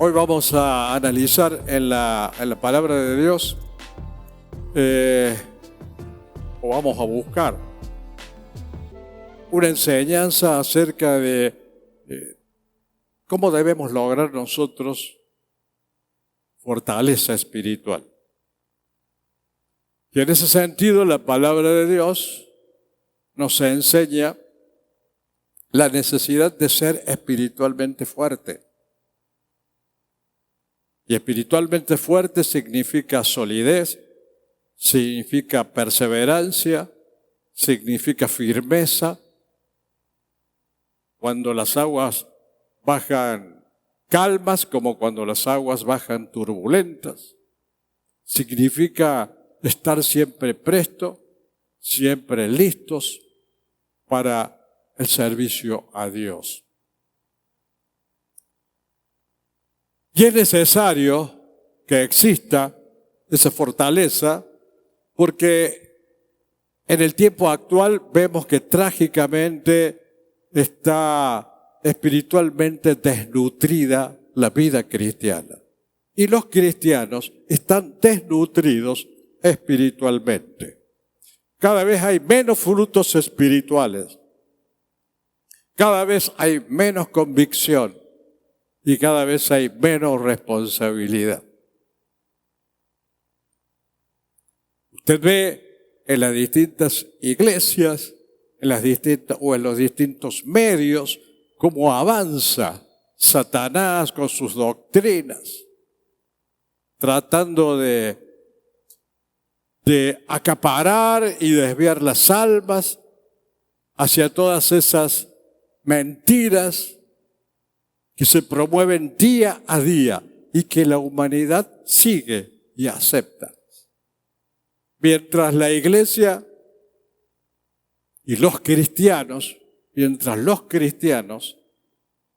Hoy vamos a analizar en la palabra de Dios, o vamos a buscar una enseñanza acerca de cómo debemos lograr nosotros fortaleza espiritual. Y en ese sentido, la palabra de Dios nos enseña la necesidad de ser espiritualmente fuerte. Y espiritualmente fuerte significa solidez, significa perseverancia, significa firmeza. Cuando las aguas bajan calmas, como cuando las aguas bajan turbulentas. Significa estar siempre presto, siempre listos para el servicio a Dios. Y es necesario que exista esa fortaleza porque en el tiempo actual vemos que trágicamente está espiritualmente desnutrida la vida cristiana. Y los cristianos están desnutridos espiritualmente. Cada vez hay menos frutos espirituales. Cada vez hay menos convicción. Y cada vez hay menos responsabilidad. Usted ve en las distintas iglesias, en los distintos medios, cómo avanza Satanás con sus doctrinas, tratando de acaparar y desviar las almas hacia todas esas mentiras que se promueven día a día y que la humanidad sigue y acepta. Mientras la iglesia y los cristianos,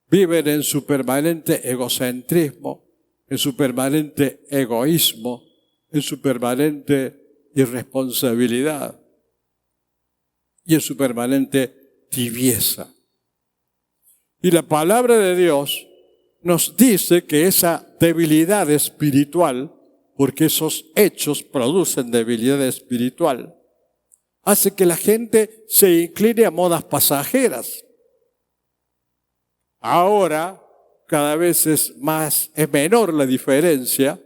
viven en su permanente egocentrismo, en su permanente egoísmo, en su permanente irresponsabilidad y en su permanente tibieza. Y la palabra de Dios nos dice que esa debilidad espiritual, porque esos hechos producen debilidad espiritual, hace que la gente se incline a modas pasajeras. Ahora, cada vez es menor la diferencia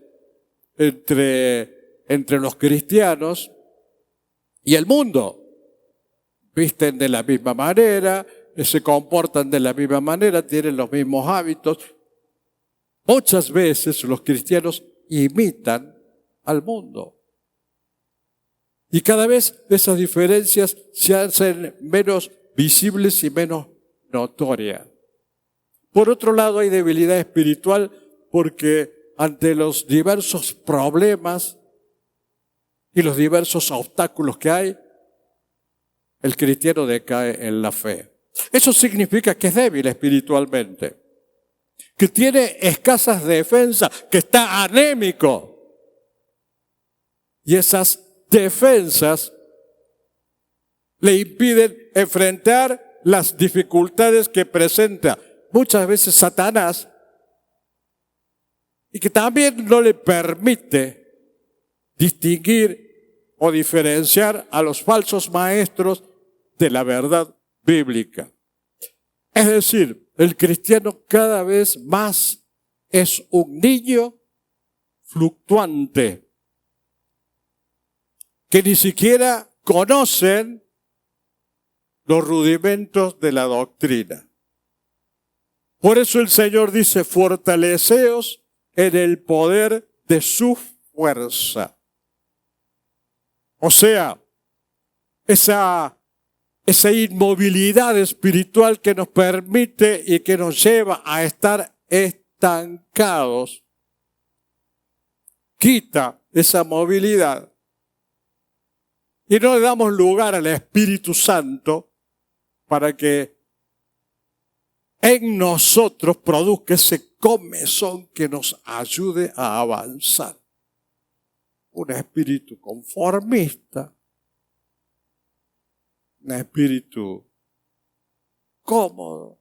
entre los cristianos y el mundo. Visten de la misma manera, se comportan de la misma manera, tienen los mismos hábitos. Muchas veces los cristianos imitan al mundo. Y cada vez esas diferencias se hacen menos visibles y menos notorias. Por otro lado, hay debilidad espiritual porque ante los diversos problemas y los diversos obstáculos que hay, el cristiano decae en la fe. Eso significa que es débil espiritualmente, que tiene escasas defensas, que está anémico. Y esas defensas le impiden enfrentar las dificultades que presenta muchas veces Satanás y que también no le permite distinguir o diferenciar a los falsos maestros de la verdad bíblica. Es decir, el cristiano cada vez más es un niño fluctuante que ni siquiera conocen los rudimentos de la doctrina. Por eso el Señor dice, fortaleceos en el poder de su fuerza. O sea, esa inmovilidad espiritual que nos permite y que nos lleva a estar estancados, quita esa movilidad y no le damos lugar al Espíritu Santo para que en nosotros produzca ese comezón que nos ayude a avanzar. Un espíritu conformista, un espíritu cómodo,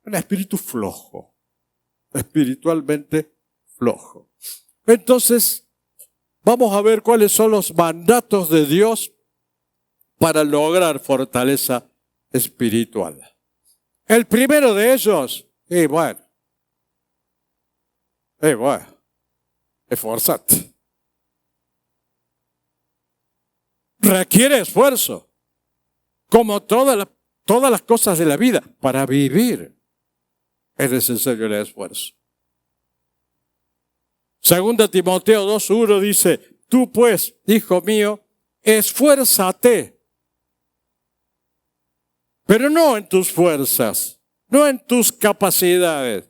un espíritu flojo, espiritualmente flojo. Entonces, vamos a ver cuáles son los mandatos de Dios para lograr fortaleza espiritual. El primero de ellos, esforzate. Requiere esfuerzo, como todas las cosas de la vida. Para vivir es necesario el esfuerzo. Segunda Timoteo 2:1 dice, tú pues, hijo mío, esfuérzate. Pero no en tus fuerzas, no en tus capacidades.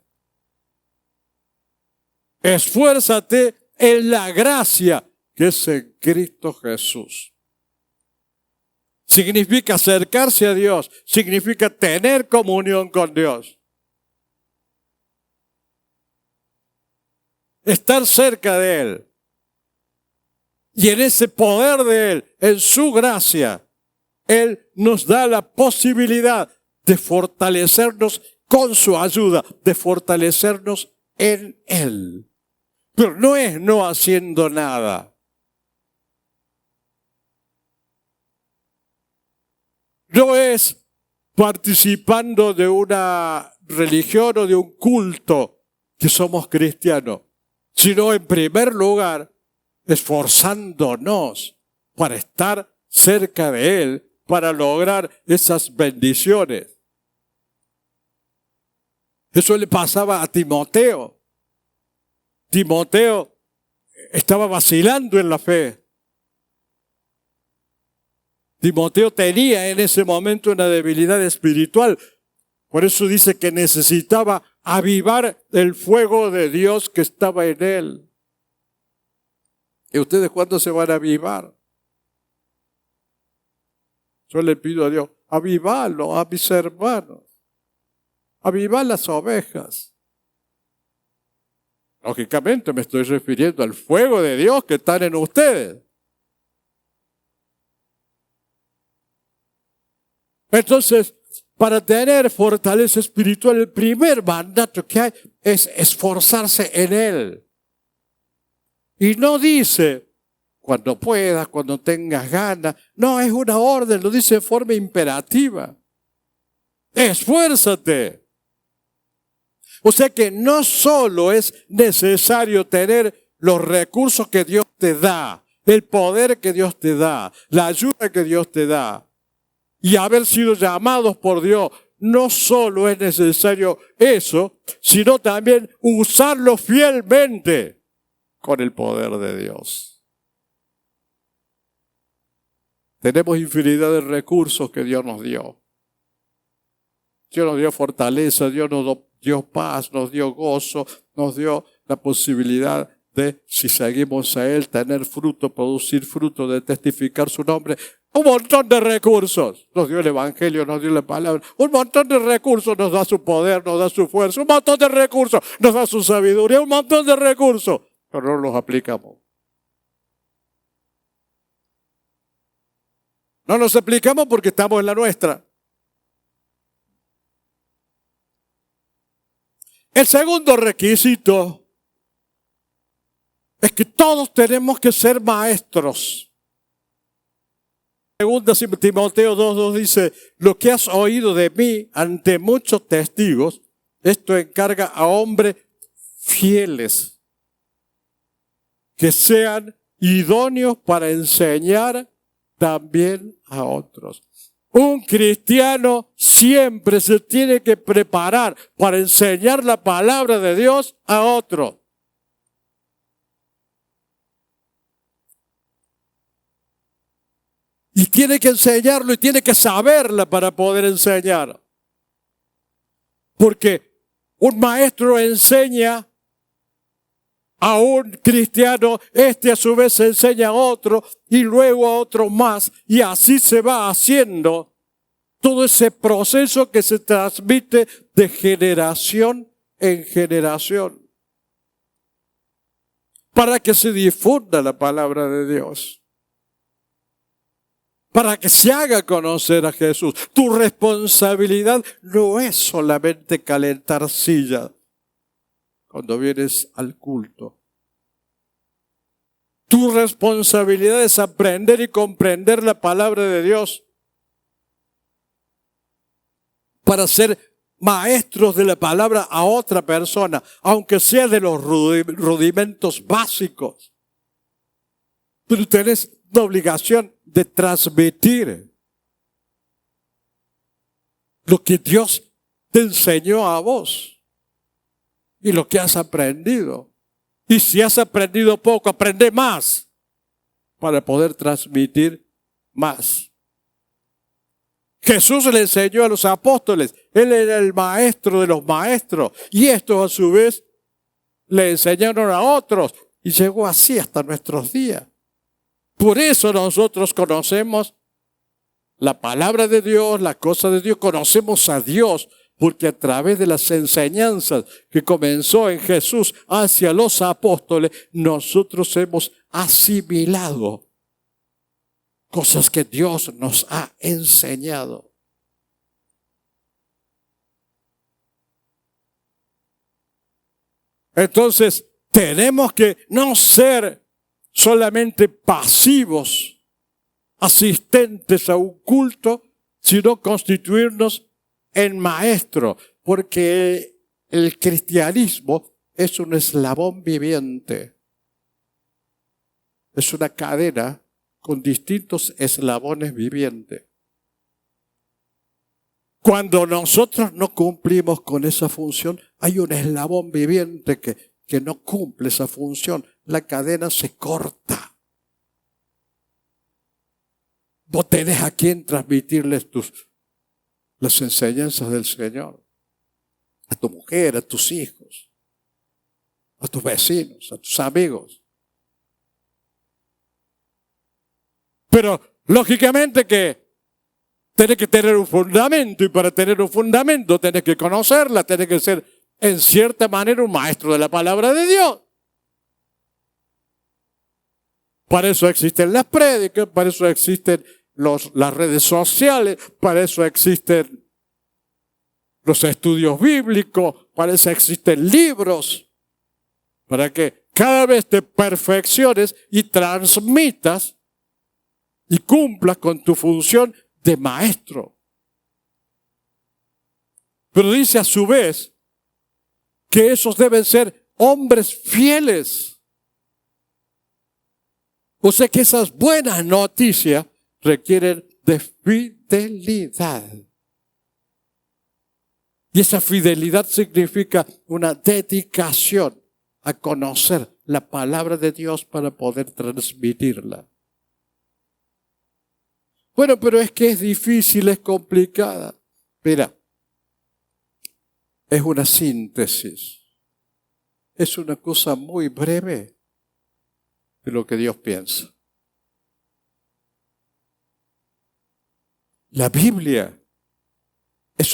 Esfuérzate en la gracia que es en Cristo Jesús. Significa acercarse a Dios, significa tener comunión con Dios. Estar cerca de Él. Y en ese poder de Él, en su gracia, Él nos da la posibilidad de fortalecernos con su ayuda, de fortalecernos en Él. Pero no es no haciendo nada. No es participando de una religión o de un culto que somos cristianos, sino en primer lugar esforzándonos para estar cerca de Él, para lograr esas bendiciones. Eso le pasaba a Timoteo. Timoteo estaba vacilando en la fe. Timoteo tenía en ese momento una debilidad espiritual. Por eso dice que necesitaba avivar el fuego de Dios que estaba en él. ¿Y ustedes cuándo se van a avivar? Yo le pido a Dios, avivalo a mis hermanos. Avivar las ovejas. Lógicamente me estoy refiriendo al fuego de Dios que está en ustedes. Entonces, para tener fortaleza espiritual, el primer mandato que hay es esforzarse en Él. Y no dice, cuando puedas, cuando tengas ganas. No, es una orden, lo dice de forma imperativa. Esfuérzate. O sea que no solo es necesario tener los recursos que Dios te da, el poder que Dios te da, la ayuda que Dios te da, y haber sido llamados por Dios. No solo es necesario eso, sino también usarlo fielmente con el poder de Dios. Tenemos infinidad de recursos que Dios nos dio. Dios nos dio fortaleza, Dios nos dio paz, nos dio gozo, nos dio la posibilidad de, si seguimos a Él, tener fruto, producir fruto, de testificar su nombre. Un montón de recursos. Nos dio el Evangelio, nos dio la palabra. Un montón de recursos nos da su poder, nos da su fuerza. Un montón de recursos nos da su sabiduría. Un montón de recursos. Pero no los aplicamos. No los aplicamos porque estamos en la nuestra. El segundo requisito es que todos tenemos que ser maestros. Segunda Timoteo 2:2 dice, lo que has oído de mí ante muchos testigos, esto encarga a hombres fieles, que sean idóneos para enseñar también a otros. Un cristiano siempre se tiene que preparar para enseñar la palabra de Dios a otros. Y tiene que enseñarlo y tiene que saberla para poder enseñar. Porque un maestro enseña a un cristiano, este a su vez enseña a otro y luego a otro más. Y así se va haciendo todo ese proceso que se transmite de generación en generación. Para que se difunda la palabra de Dios. para que se haga conocer a Jesús. Tu responsabilidad no es solamente calentar silla cuando vienes al culto. Tu responsabilidad es aprender y comprender la palabra de Dios para ser maestros de la palabra a otra persona, aunque sea de los rudimentos básicos. Pero tenés la obligación de transmitir lo que Dios te enseñó a vos y lo que has aprendido. Y si has aprendido poco, aprende más para poder transmitir más. Jesús le enseñó a los apóstoles. Él era el maestro de los maestros. Y estos a su vez le enseñaron a otros. Y llegó así hasta nuestros días. Por eso nosotros conocemos la palabra de Dios, las cosas de Dios. Conocemos a Dios. Porque a través de las enseñanzas que comenzó en Jesús hacia los apóstoles, nosotros hemos asimilado cosas que Dios nos ha enseñado. Entonces, tenemos que no ser solamente pasivos, asistentes a un culto, sino constituirnos en maestro, porque el cristianismo es un eslabón viviente. Es una cadena con distintos eslabones vivientes. Cuando nosotros no cumplimos con esa función, hay un eslabón viviente que no cumple esa función. La cadena se corta. No tenés a quién transmitirles las enseñanzas del Señor. A tu mujer, a tus hijos, a tus vecinos, a tus amigos. Pero lógicamente que tenés que tener un fundamento, y para tener un fundamento tenés que conocerla, tenés que ser en cierta manera un maestro de la palabra de Dios. Para eso existen las prédicas, para eso existen las redes sociales, para eso existen los estudios bíblicos, para eso existen libros, para que cada vez te perfecciones y transmitas y cumplas con tu función de maestro. Pero dice a su vez que esos deben ser hombres fieles. O sea que esas buenas noticias requieren de fidelidad. Y esa fidelidad significa una dedicación a conocer la palabra de Dios para poder transmitirla. Bueno, pero es que es difícil, es complicada. Mira, es una síntesis. Es una cosa muy breve de lo que Dios piensa. La Biblia es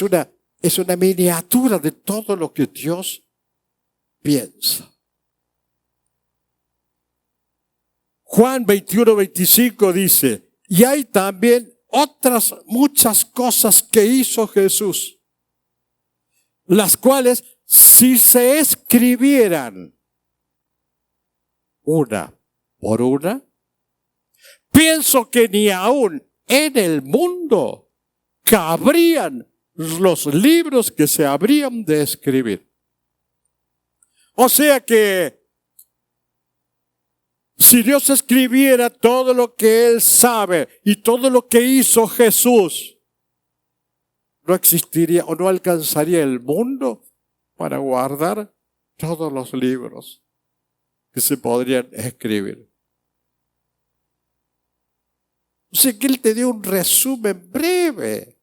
una miniatura de todo lo que Dios piensa. Juan 21:25 dice, y hay también otras muchas cosas que hizo Jesús, las cuales si se escribieran una por una, pienso que ni aún en el mundo cabrían los libros que se habrían de escribir. O sea que si Dios escribiera todo lo que Él sabe y todo lo que hizo Jesús, no existiría o no alcanzaría el mundo para guardar todos los libros que se podrían escribir. O sea que Él te dio un resumen breve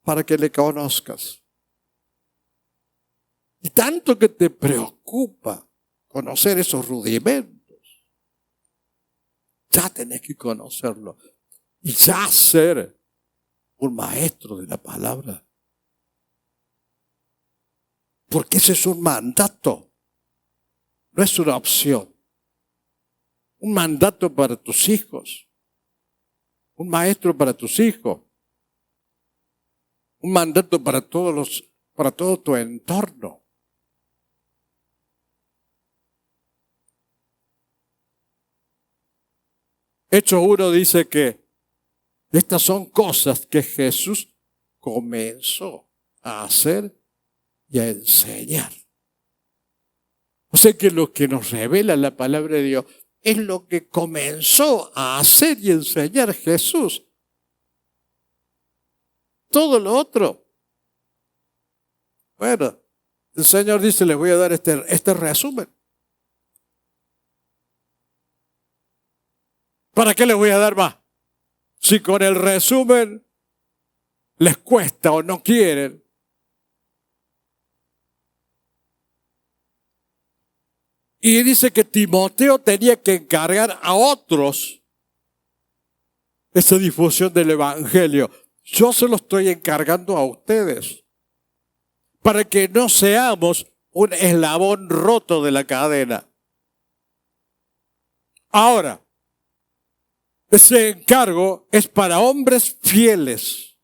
para que le conozcas. Y tanto que te preocupa conocer esos rudimentos, ya tenés que conocerlo y ya ser un maestro de la palabra. Porque ese es un mandato, no es una opción. Un mandato para tus hijos, un maestro para tus hijos, un mandato para todo tu entorno. Hechos 1 dice que estas son cosas que Jesús comenzó a hacer y a enseñar. O sea que lo que nos revela la palabra de Dios es lo que comenzó a hacer y enseñar Jesús. Todo lo otro. Bueno, el Señor dice, les voy a dar este resumen. ¿Para qué les voy a dar más? Si con el resumen les cuesta o no quieren. Y dice que Timoteo tenía que encargar a otros esa difusión del Evangelio. Yo se lo estoy encargando a ustedes para que no seamos un eslabón roto de la cadena. Ahora, ese encargo es para hombres fieles,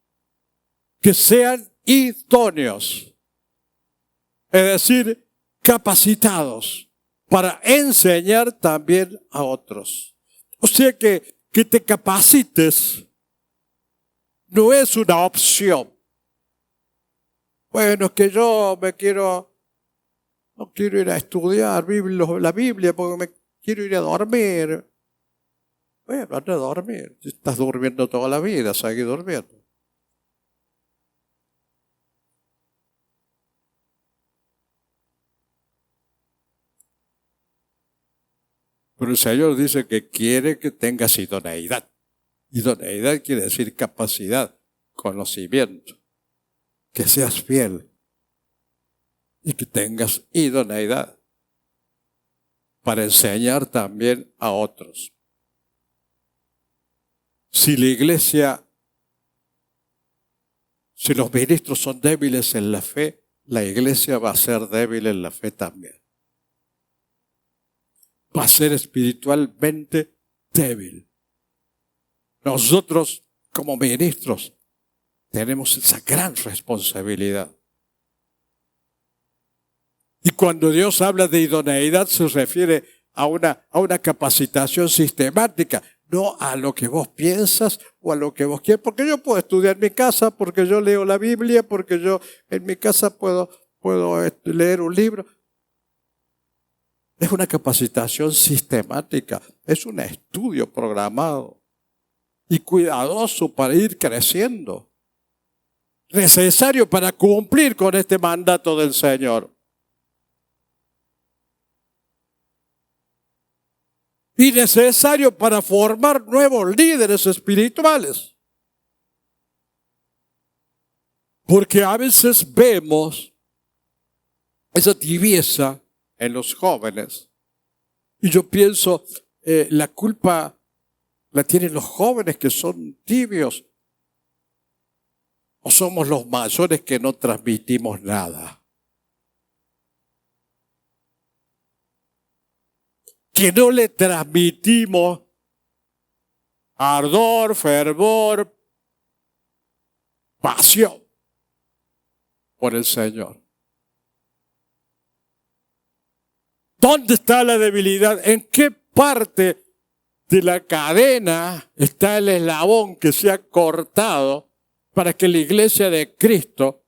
que sean idóneos, es decir, capacitados para enseñar también a otros. O sea que te capacites no es una opción. Bueno, es que yo no quiero ir a estudiar la Biblia porque me quiero ir a dormir. Bueno, anda a dormir. Si estás durmiendo toda la vida, sigue durmiendo. Pero el Señor dice que quiere que tengas idoneidad. Idoneidad quiere decir capacidad, conocimiento. Que seas fiel y que tengas idoneidad para enseñar también a otros. Si los ministros son débiles en la fe, la iglesia va a ser débil en la fe también. Va a ser espiritualmente débil. Nosotros, como ministros, tenemos esa gran responsabilidad. Y cuando Dios habla de idoneidad, se refiere a una capacitación sistemática, no a lo que vos piensas o a lo que vos quieres. Porque yo puedo estudiar en mi casa, porque yo leo la Biblia, porque yo en mi casa puedo leer un libro. Es una capacitación sistemática, es un estudio programado y cuidadoso para ir creciendo. Necesario para cumplir con este mandato del Señor. Y necesario para formar nuevos líderes espirituales. Porque a veces vemos esa tibieza en los jóvenes. Y yo pienso, la culpa la tienen los jóvenes que son tibios. ¿O somos los mayores que no transmitimos nada? Que no le transmitimos ardor, fervor, pasión por el Señor. ¿Dónde está la debilidad? ¿En qué parte de la cadena está el eslabón que se ha cortado para que la iglesia de Cristo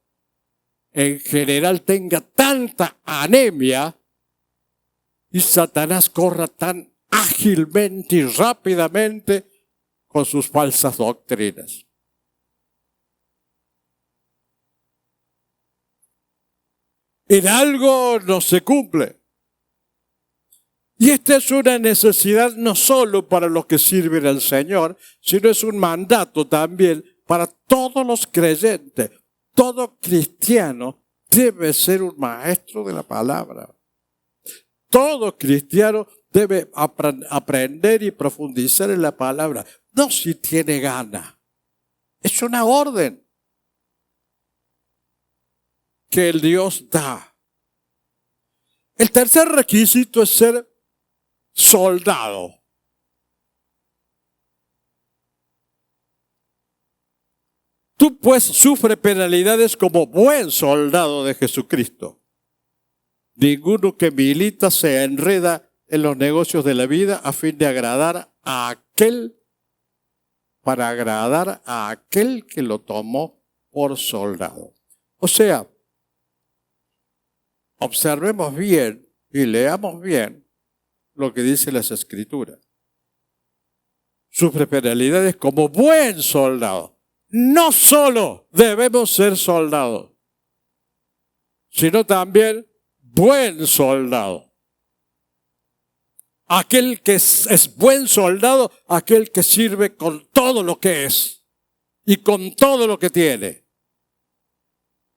en general tenga tanta anemia y Satanás corra tan ágilmente y rápidamente con sus falsas doctrinas? En algo no se cumple. Y esta es una necesidad no solo para los que sirven al Señor, sino es un mandato también para todos los creyentes. Todo cristiano debe ser un maestro de la palabra. Todo cristiano debe aprender y profundizar en la palabra. No si tiene gana. Es una orden que el Dios da. El tercer requisito es ser soldado. Tú pues sufre penalidades como buen soldado de Jesucristo. Ninguno que milita se enreda en los negocios de la vida a fin de agradar a aquel, para agradar a aquel que lo tomó por soldado. O sea, observemos bien y leamos bien lo que dice las Escrituras. Sufre penalidades como buen soldado. No solo debemos ser soldados, sino también buen soldado. Aquel que es buen soldado, aquel que sirve con todo lo que es y con todo lo que tiene.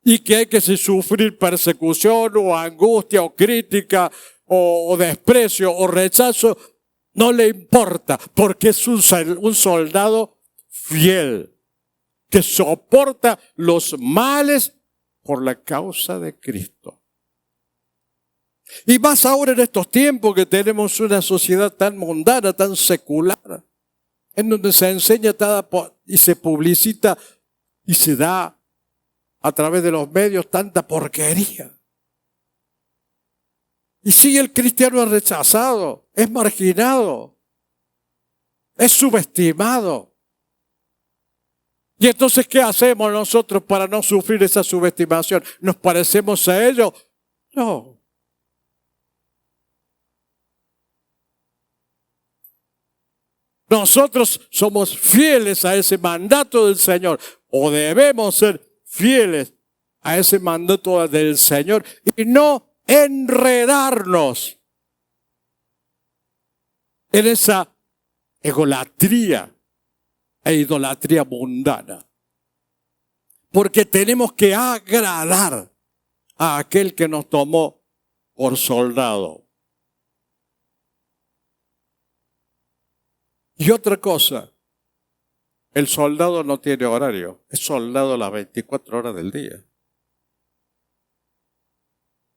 Y que hay que sufrir persecución o angustia o crítica o desprecio o rechazo, no le importa, porque es un soldado fiel que soporta los males por la causa de Cristo. Y más ahora en estos tiempos que tenemos una sociedad tan mundana, tan secular, en donde se enseña y se publicita y se da a través de los medios tanta porquería. Y sí, el cristiano es rechazado, es marginado, es subestimado. Y entonces, ¿qué hacemos nosotros para no sufrir esa subestimación? ¿Nos parecemos a ellos? No. Nosotros somos fieles a ese mandato del Señor, o debemos ser fieles a ese mandato del Señor y no enredarnos en esa egolatría e idolatría mundana. Porque tenemos que agradar a aquel que nos tomó por soldado. Y otra cosa, el soldado no tiene horario, es soldado las 24 horas del día.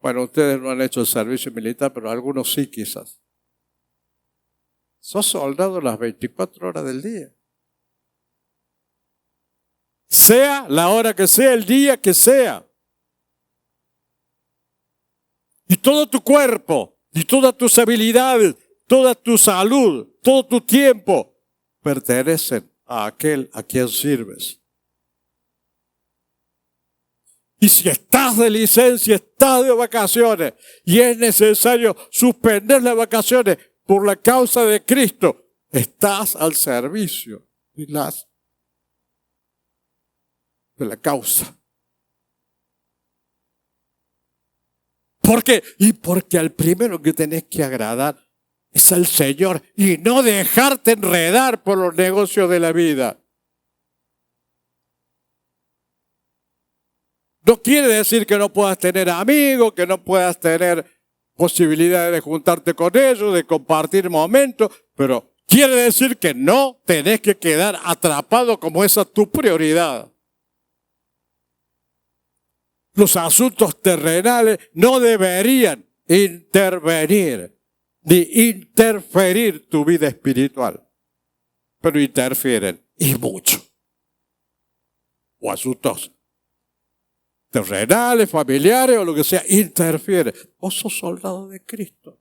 Bueno, ustedes no han hecho el servicio militar, pero algunos sí quizás. Sos soldado las 24 horas del día. Sea la hora que sea, el día que sea. Y todo tu cuerpo, y todas tus habilidades, toda tu salud, todo tu tiempo, pertenecen a aquel a quien sirves. Y si estás de licencia, estás de vacaciones, y es necesario suspender las vacaciones por la causa de Cristo, estás al servicio de la causa. ¿Por qué? Y porque al primero que tenés que agradar es al Señor y no dejarte enredar por los negocios de la vida. No quiere decir que no puedas tener amigos, que no puedas tener posibilidades de juntarte con ellos, de compartir momentos, pero quiere decir que no tenés que quedar atrapado como esa es tu prioridad. Los asuntos terrenales no deberían intervenir ni interferir tu vida espiritual, pero interfieren y mucho. O asuntos terrenales, familiares o lo que sea, interfieren. Vos sos soldado de Cristo.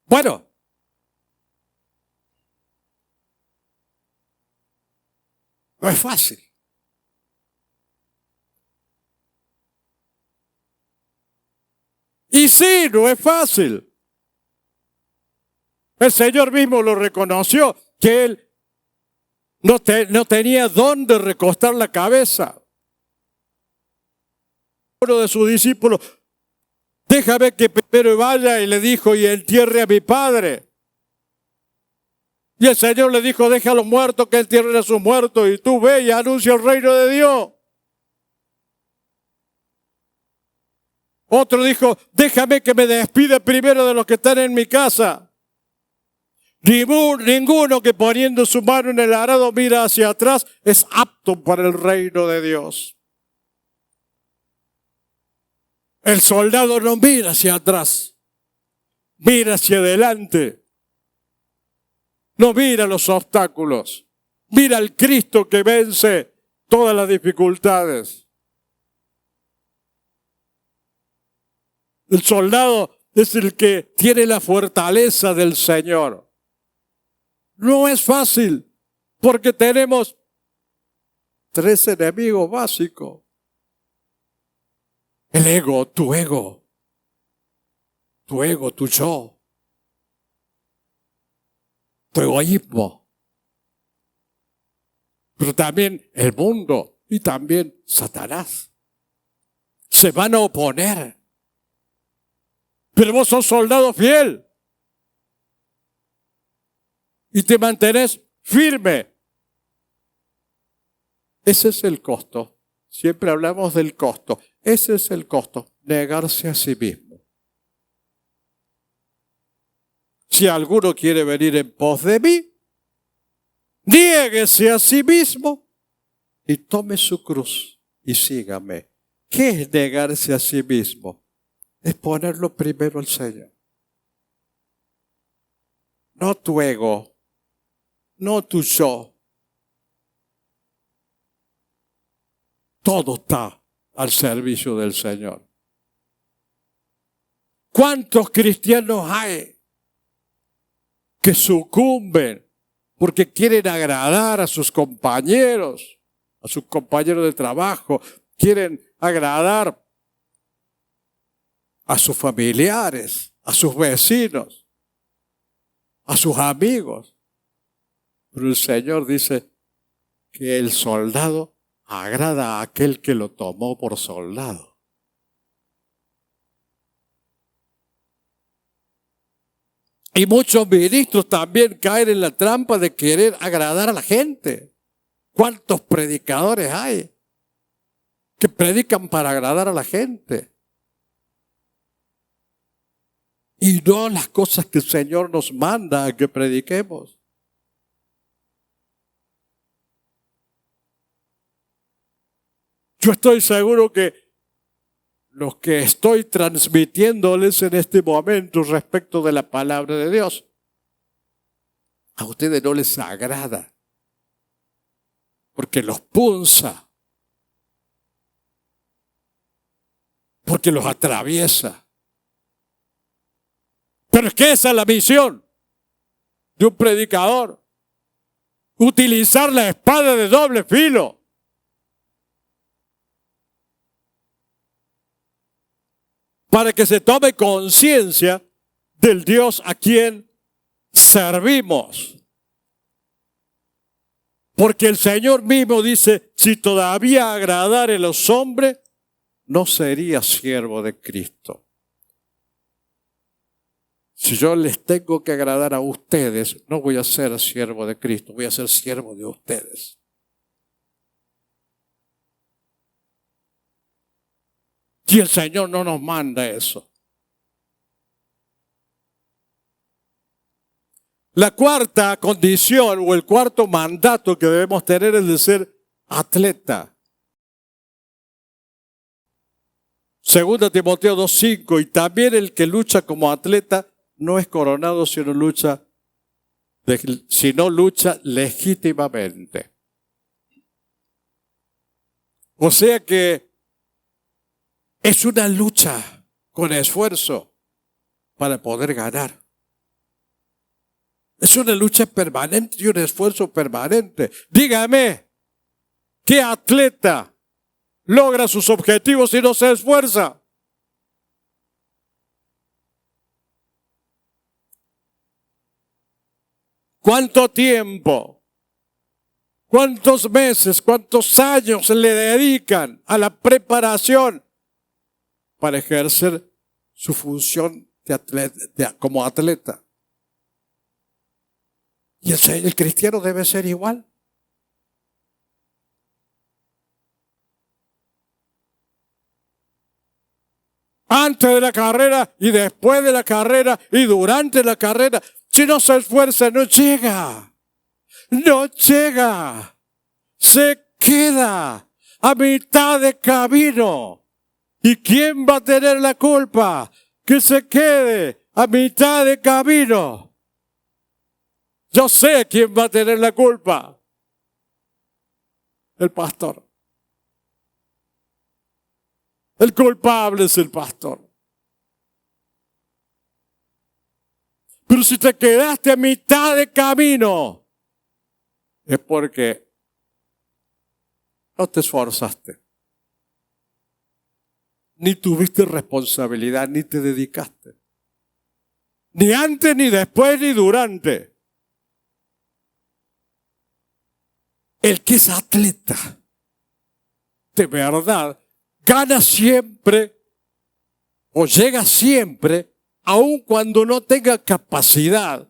Bueno, no es fácil. Y sí, no es fácil. El Señor mismo lo reconoció, que Él no tenía dónde recostar la cabeza. Uno de sus discípulos, déjame que primero vaya, y le dijo, y entierre a mi padre. Y el Señor le dijo, deja a los muertos que entierren a sus muertos, y tú ve y anuncia el reino de Dios. Otro dijo, déjame que me despida primero de los que están en mi casa. Ninguno que poniendo su mano en el arado mira hacia atrás es apto para el reino de Dios. El soldado no mira hacia atrás, mira hacia adelante. No mira los obstáculos. Mira al Cristo que vence todas las dificultades. El soldado es el que tiene la fortaleza del Señor. No es fácil, porque tenemos 3 enemigos básicos. El ego, tu yo. Tu egoísmo. Pero también el mundo y también Satanás. Se van a oponer. Pero vos sos soldado fiel. Y te mantenés firme. Ese es el costo. Siempre hablamos del costo. Ese es el costo. Negarse a sí mismo. Si alguno quiere venir en pos de mí, niéguese a sí mismo y tome su cruz y sígame. ¿Qué es negarse a sí mismo? Es ponerlo primero al Señor. No tu ego, no tu yo. Todo está al servicio del Señor. ¿Cuántos cristianos hay que sucumben porque quieren agradar a sus compañeros de trabajo, quieren agradar a sus familiares, a sus vecinos, a sus amigos? Pero el Señor dice que el soldado agrada a aquel que lo tomó por soldado. Y muchos ministros también caen en la trampa de querer agradar a la gente. ¿Cuántos predicadores hay que predican para agradar a la gente? Y no las cosas que el Señor nos manda a que prediquemos. Yo estoy seguro que lo que estoy transmitiéndoles en este momento respecto de la palabra de Dios, a ustedes no les agrada, porque los punza, porque los atraviesa. Pero es que esa es la misión de un predicador, utilizar la espada de doble filo. Para que se tome conciencia del Dios a quien servimos. Porque el Señor mismo dice, si todavía agradare a los hombres, no sería siervo de Cristo. Si yo les tengo que agradar a ustedes, no voy a ser siervo de Cristo, voy a ser siervo de ustedes. Y el Señor no nos manda eso. La cuarta condición o el cuarto mandato que debemos tener es de ser atleta. 2 Timoteo 2:5, y también el que lucha como atleta no es coronado sino lucha legítimamente. O sea que es una lucha con esfuerzo para poder ganar. Es una lucha permanente y un esfuerzo permanente. Dígame, ¿qué atleta logra sus objetivos si no se esfuerza? ¿Cuánto tiempo? ¿Cuántos meses? ¿Cuántos años le dedican a la preparación para ejercer su función como atleta? Y el cristiano debe ser igual. Antes de la carrera y después de la carrera y durante la carrera. Si no se esfuerza, no llega. No llega. Se queda a mitad de camino. ¿Y quién va a tener la culpa? Que se quede a mitad de camino. Yo sé quién va a tener la culpa. El pastor. El culpable es el pastor. Pero si te quedaste a mitad de camino, es porque no te esforzaste. Ni tuviste responsabilidad, ni te dedicaste. Ni antes, ni después, ni durante. El que es atleta, de verdad, gana siempre o llega siempre, aun cuando no tenga capacidad.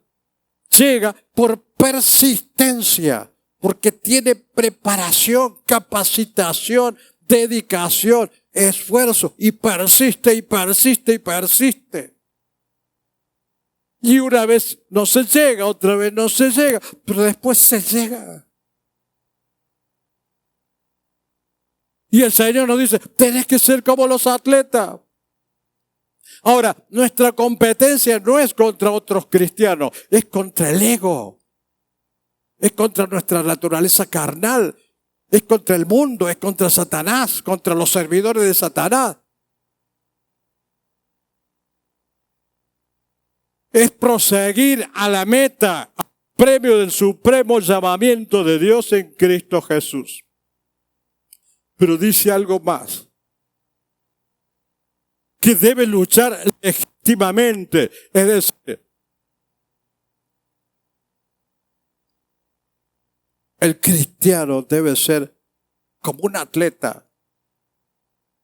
Llega por persistencia, porque tiene preparación, capacitación, dedicación, esfuerzo, y persiste, y persiste, y persiste. Y una vez no se llega, otra vez no se llega, pero después se llega. Y el Señor nos dice, tenés que ser como los atletas. Ahora, nuestra competencia no es contra otros cristianos, es contra el ego. Es contra nuestra naturaleza carnal. Es contra el mundo, es contra Satanás, contra los servidores de Satanás. Es proseguir a la meta, al premio del supremo llamamiento de Dios en Cristo Jesús. Pero dice algo más, que debe luchar legítimamente, es decir, el cristiano debe ser como un atleta,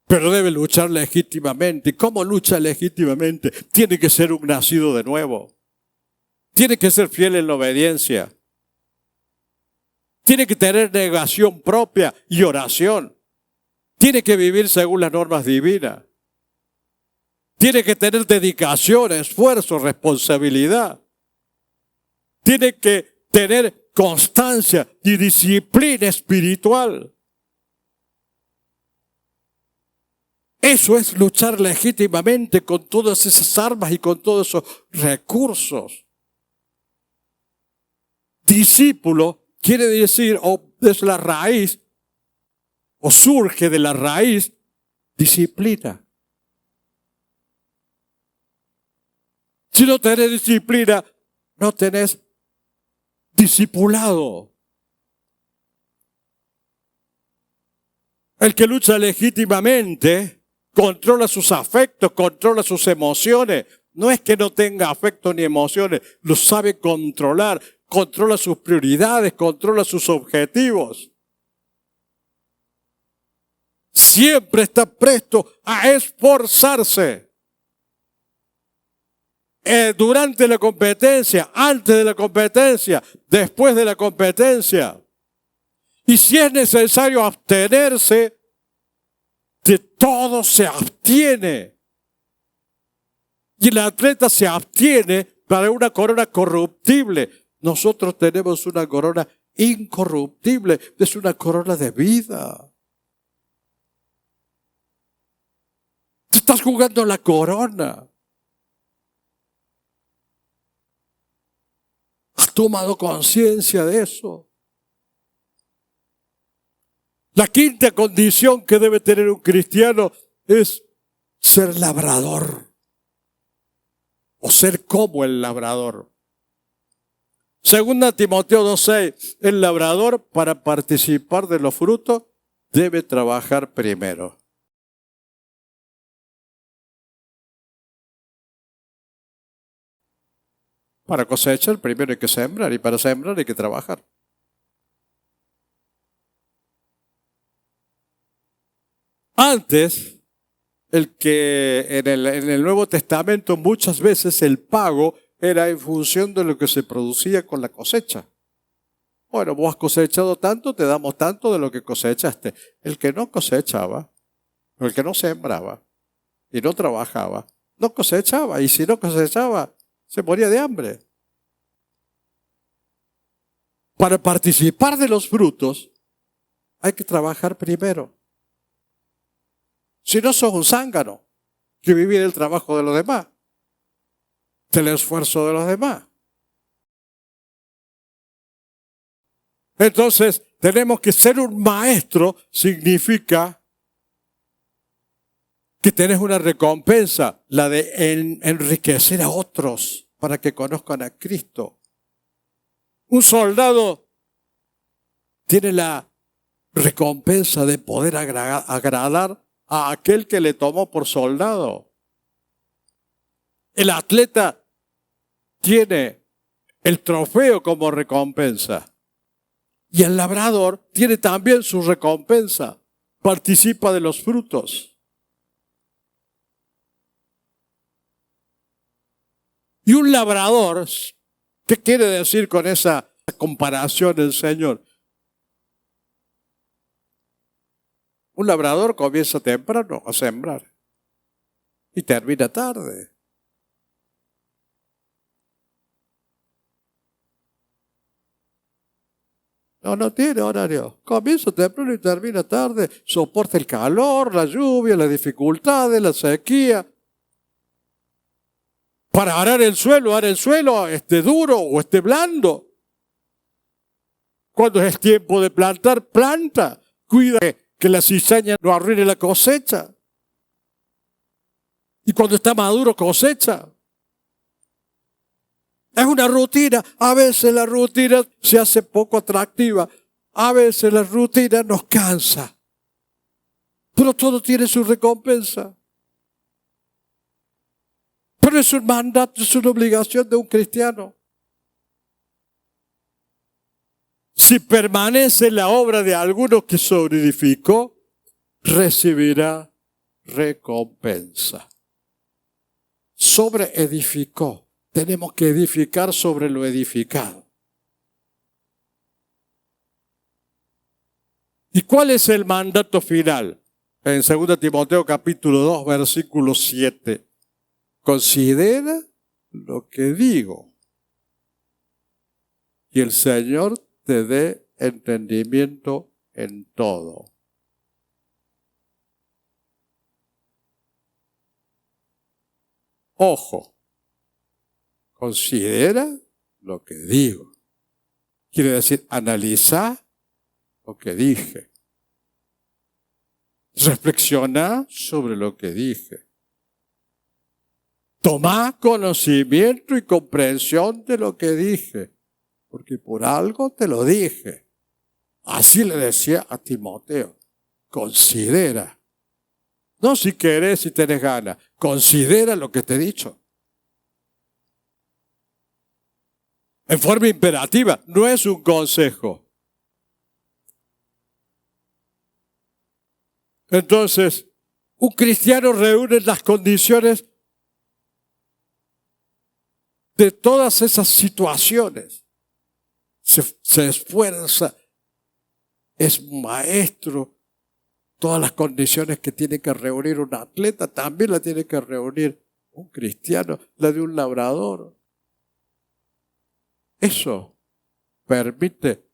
pero debe luchar legítimamente. ¿Y cómo lucha legítimamente? Tiene que ser un nacido de nuevo. Tiene que ser fiel en la obediencia. Tiene que tener negación propia y oración. Tiene que vivir según las normas divinas. Tiene que tener dedicación, esfuerzo, responsabilidad. Tiene que tener constancia y disciplina espiritual. Eso es luchar legítimamente con todas esas armas y con todos esos recursos. Discípulo quiere decir, o es la raíz, o surge de la raíz, disciplina. Si no tenés disciplina, no tenés discipulado. El que lucha legítimamente controla sus afectos, controla sus emociones. No es que no tenga afectos ni emociones, lo sabe controlar, controla sus prioridades, controla sus objetivos. Siempre está presto a esforzarse. Durante la competencia, antes de la competencia, después de la competencia. Y si es necesario abstenerse, de todo se abstiene. Y el atleta se abstiene para una corona corruptible. Nosotros tenemos una corona incorruptible, es una corona de vida. Te estás jugando la corona. ¿Has tomado conciencia de eso? La quinta condición que debe tener un cristiano es ser labrador o ser como el labrador. Segunda Timoteo 2:6, el labrador para participar de los frutos debe trabajar primero. Para cosechar primero hay que sembrar y para sembrar hay que trabajar. Antes, en el Nuevo Testamento muchas veces el pago era en función de lo que se producía con la cosecha. Bueno, vos has cosechado tanto, te damos tanto de lo que cosechaste. El que no cosechaba, o el que no sembraba y no trabajaba, no cosechaba. Y si no cosechaba, se moría de hambre. Para participar de los frutos, hay que trabajar primero. Si no, sos un zángano que vive del trabajo de los demás, del esfuerzo de los demás. Entonces, tenemos que ser un maestro, significa que tenés una recompensa, la de enriquecer a otros para que conozcan a Cristo. Un soldado tiene la recompensa de poder agradar a aquel que le tomó por soldado. El atleta tiene el trofeo como recompensa. Y el labrador tiene también su recompensa. Participa de los frutos. Y un labrador, ¿qué quiere decir con esa comparación el Señor? Un labrador comienza temprano a sembrar y termina tarde. No tiene horario. Comienza temprano y termina tarde. Soporta el calor, la lluvia, las dificultades, la sequía. Para arar el suelo, esté duro o esté blando. Cuando es tiempo de plantar, planta. Cuida que la cizaña no arruine la cosecha. Y cuando está maduro, cosecha. Es una rutina. A veces la rutina se hace poco atractiva. A veces la rutina nos cansa. Pero todo tiene su recompensa. Pero es un mandato, es una obligación de un cristiano. Si permanece la obra de alguno que sobreedificó, recibirá recompensa. Sobreedificó. Tenemos que edificar sobre lo edificado. ¿Y cuál es el mandato final? En 2 Timoteo capítulo 2, versículo 7. Considera lo que digo. Y el Señor te dé entendimiento en todo. Ojo. Considera lo que digo. Quiere decir, analiza lo que dije. Reflexiona sobre lo que dije. Toma conocimiento y comprensión de lo que dije, porque por algo te lo dije. Así le decía a Timoteo. Considera. No si querés, si tenés ganas. Considera lo que te he dicho. En forma imperativa, no es un consejo. Entonces, un cristiano reúne las condiciones de todas esas situaciones. Se esfuerza, es maestro. Todas las condiciones que tiene que reunir un atleta también la tiene que reunir un cristiano, la de un labrador. Eso permite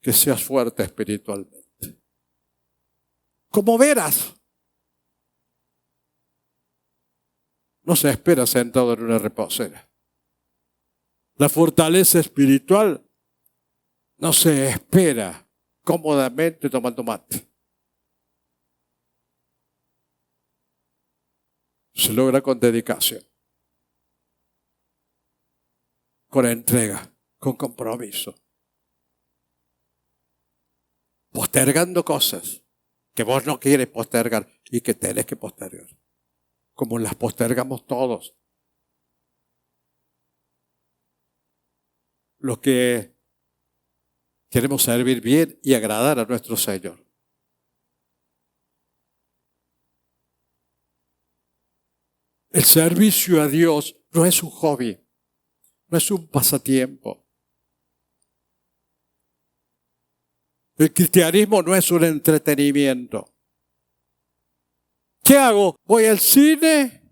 que seas fuerte espiritualmente. Como verás, no se espera sentado en una reposera. La fortaleza espiritual no se espera cómodamente tomando mate. Se logra con dedicación, con entrega, con compromiso. Postergando cosas que vos no quieres postergar y que tenés que postergar. Como las postergamos todos. Los que queremos servir bien y agradar a nuestro Señor. El servicio a Dios no es un hobby, no es un pasatiempo. El cristianismo no es un entretenimiento. ¿Qué hago? ¿Voy al cine?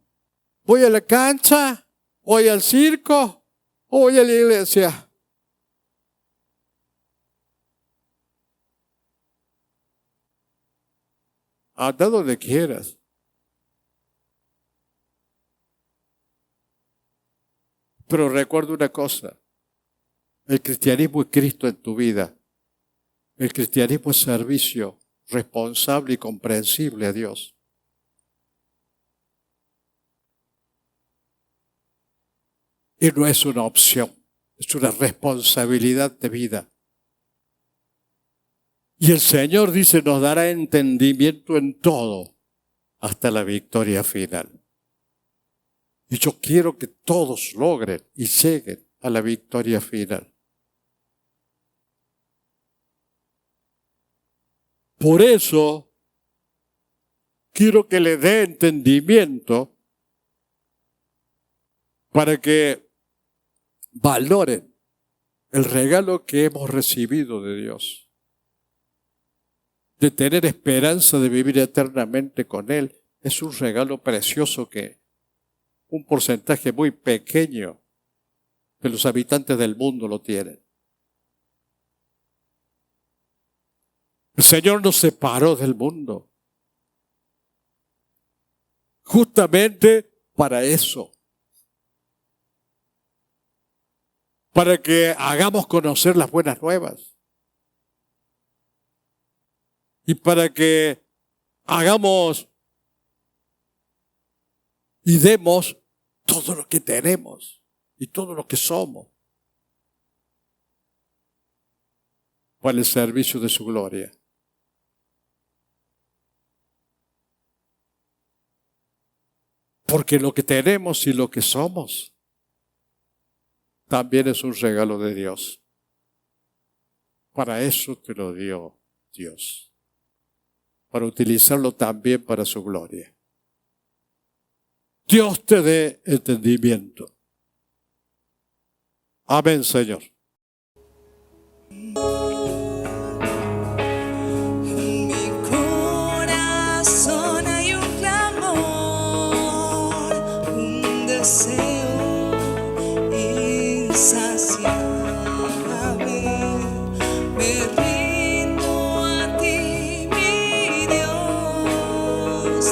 ¿Voy a la cancha? ¿Voy al circo? ¿O voy a la iglesia? Anda donde quieras. Pero recuerda una cosa. El cristianismo es Cristo en tu vida. El cristianismo es servicio responsable y comprensible a Dios. Y no es una opción, es una responsabilidad de vida. Y el Señor dice, nos dará entendimiento en todo, hasta la victoria final. Y yo quiero que todos logren y lleguen a la victoria final. Por eso, quiero que le dé entendimiento para que valoren el regalo que hemos recibido de Dios, de tener esperanza de vivir eternamente con Él. Es un regalo precioso que un porcentaje muy pequeño de los habitantes del mundo lo tienen. El Señor nos separó del mundo justamente para eso, para que hagamos conocer las buenas nuevas y para que hagamos y demos todo lo que tenemos y todo lo que somos para el servicio de su gloria. Porque lo que tenemos y lo que somos también es un regalo de Dios. Para eso te lo dio Dios, para utilizarlo también para su gloria. Dios te dé entendimiento. Amén, Señor. En mi corazón hay un clamor, un deseo insaciable. Me rindo a ti, mi Dios.